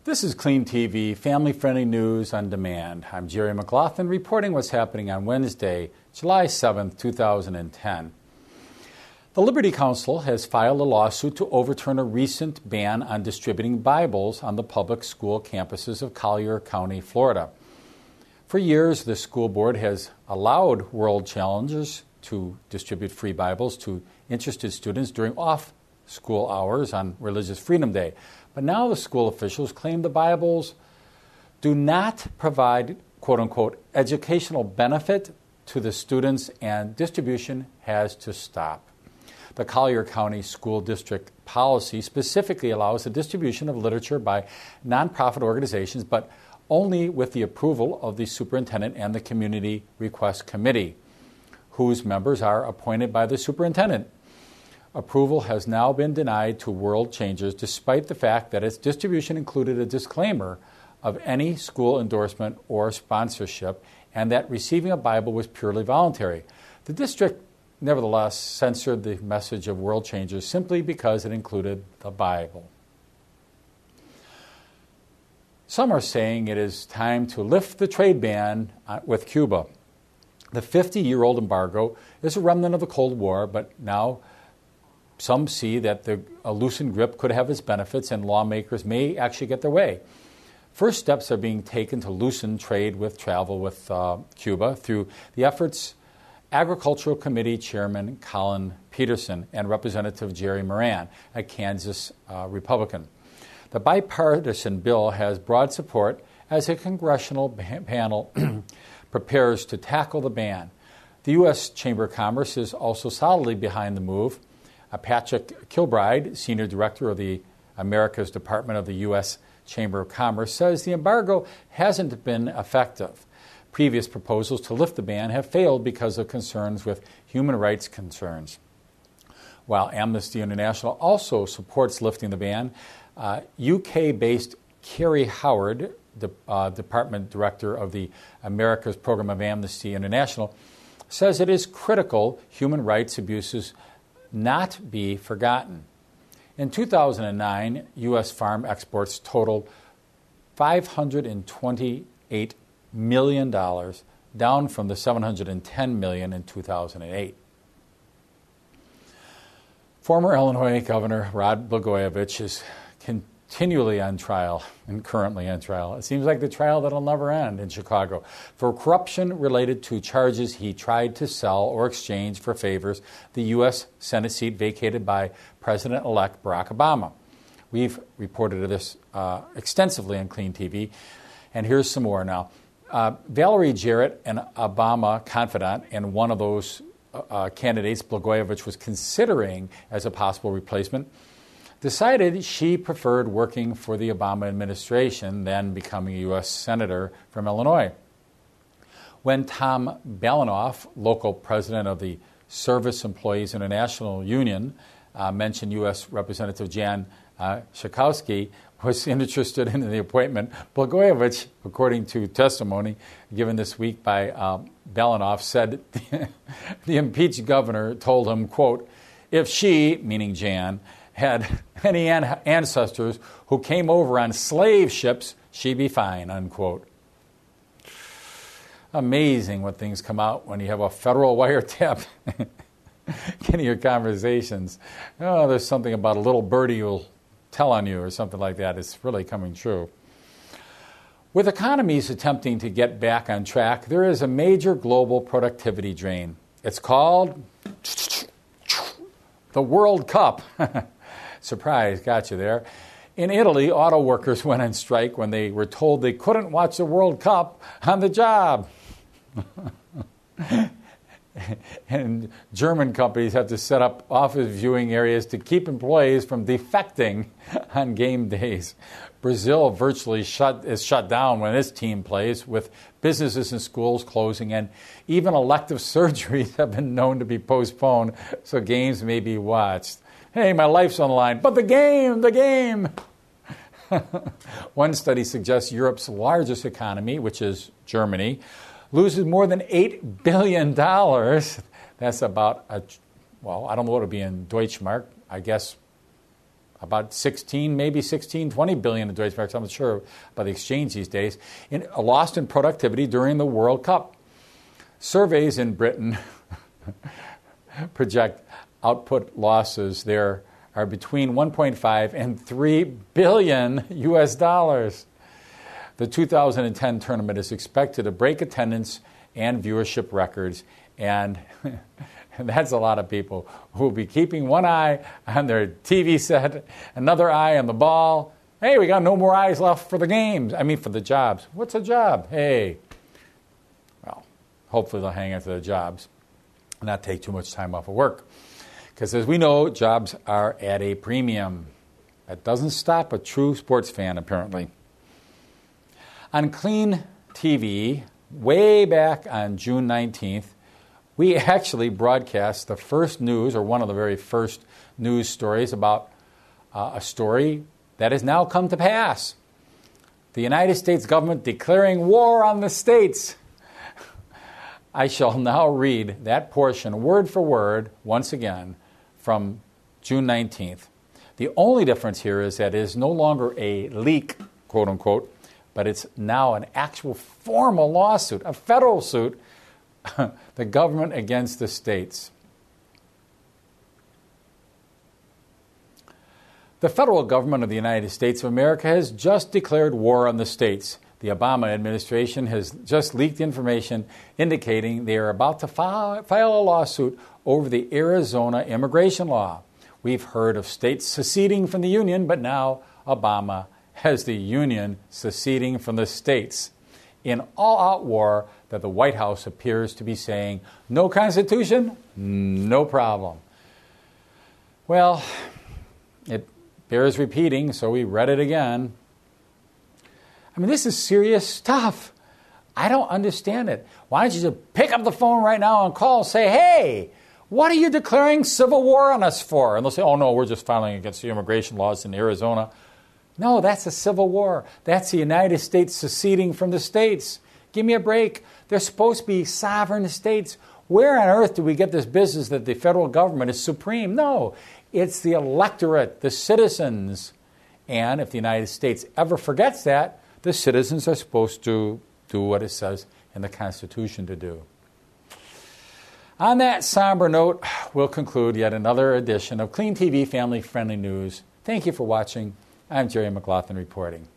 This is CleanTV, family-friendly news on demand. I'm Jerry McLaughlin reporting what's happening on Wednesday, July 7th, 2010. The Liberty Counsel has filed a lawsuit to overturn a recent ban on distributing Bibles on the public school campuses of Collier County, Florida. For years, the school board has allowed World Challengers to distribute free Bibles to interested students during off-school hours on Religious Freedom Day. But now the school officials claim the Bibles do not provide, quote-unquote, educational benefit to the students, and distribution has to stop. The Collier County School District policy specifically allows the distribution of literature by nonprofit organizations, but only with the approval of the superintendent and the Community Request Committee, whose members are appointed by the superintendent. Approval has now been denied to World Changers, despite the fact that its distribution included a disclaimer of any school endorsement or sponsorship, and that receiving a Bible was purely voluntary. The district nevertheless censored the message of World Changers simply because it included the Bible. Some are saying it is time to lift the trade ban with Cuba. The 50-year-old embargo is a remnant of the Cold War, but now some see that a loosened grip could have its benefits, and lawmakers may actually get their way. First steps are being taken to loosen trade with travel with Cuba through the efforts Agricultural Committee Chairman Colin Peterson and Representative Jerry Moran, a Kansas Republican. The bipartisan bill has broad support as a congressional panel prepares to tackle the ban. The U.S. Chamber of Commerce is also solidly behind the move. Patrick Kilbride, Senior Director of the Americas Department of the U.S. Chamber of Commerce, says the embargo hasn't been effective. Previous proposals to lift the ban have failed because of concerns with human rights concerns. While Amnesty International also supports lifting the ban, UK-based Kerry Howard, the Department Director of the Americas Program of Amnesty International, says it is critical human rights abuses not be forgotten. In 2009, U.S. farm exports totaled $528 million, down from the $710 million in 2008. Former Illinois Governor Rod Blagojevich is continually on trial and currently on trial. It seems like the trial that'll never end in Chicago for corruption related to charges he tried to sell or exchange for favors the U.S. Senate seat vacated by President-elect Barack Obama. We've reported this extensively on CleanTV, and here's some more now. Valerie Jarrett, an Obama confidant and one of those candidates Blagojevich was considering as a possible replacement, decided she preferred working for the Obama administration than becoming a U.S. Senator from Illinois. When Tom Balanoff, local president of the Service Employees International Union, mentioned U.S. Representative Jan Schakowsky was interested in the appointment, Blagojevich, according to testimony given this week by Balanoff, said the impeached governor told him, quote, if she, meaning Jan, had any ancestors who came over on slave ships, she'd be fine, unquote. Amazing what things come out when you have a federal wiretap getting your conversations. Oh, there's something about a little birdie who'll tell on you or something like that. It's really coming true. With economies attempting to get back on track, there is a major global productivity drain. It's called the World Cup. Surprise, got you there. In Italy, auto workers went on strike when they were told they couldn't watch the World Cup on the job. And German companies have to set up office viewing areas to keep employees from defecting on game days. Brazil virtually is shut down when its team plays, with businesses and schools closing, and even elective surgeries have been known to be postponed so games may be watched. Hey, my life's on the line, but the game! One study suggests Europe's largest economy, which is Germany, loses more than $8 billion. That's about, I don't know what it would be in Deutschmark, I guess about 16, maybe 16, 20 billion in Deutsche Marks. I'm not sure about the exchange these days. Lost in productivity during the World Cup. Surveys in Britain project output losses there are between 1.5 and 3 billion US dollars. The 2010 tournament is expected to break attendance and viewership records, and that's a lot of people who will be keeping one eye on their TV set, another eye on the ball. Hey, we got no more eyes left for the games. For the jobs. What's a job? Hey. Well, hopefully they'll hang on to their jobs and not take too much time off of work. Because as we know, jobs are at a premium. That doesn't stop a true sports fan, apparently. On CleanTV, way back on June 19th, we actually broadcast the first news, or one of the very first news stories about a story that has now come to pass. The United States government declaring war on the states. I shall now read that portion word for word once again from June 19th. The only difference here is that it is no longer a leak, quote unquote, but it's now an actual formal lawsuit, a federal suit, the government against the states. The federal government of the United States of America has just declared war on the states. The Obama administration has just leaked information indicating they are about to file a lawsuit over the Arizona immigration law. We've heard of states seceding from the union, but now Obama has the union seceding from the states in all-out war that the White House appears to be saying, no Constitution, no problem. Well, it bears repeating, so we read it again. This is serious stuff. I don't understand it. Why don't you just pick up the phone right now and call and say, hey, what are you declaring civil war on us for? And they'll say, oh, no, we're just filing against the immigration laws in Arizona. No, that's a civil war. That's the United States seceding from the states. Give me a break. They're supposed to be sovereign states. Where on earth do we get this business that the federal government is supreme? No, it's the electorate, the citizens. And if the United States ever forgets that, the citizens are supposed to do what it says in the Constitution to do. On that somber note, we'll conclude yet another edition of CleanTV Family Friendly News. Thank you for watching. I'm Jerry McLaughlin reporting.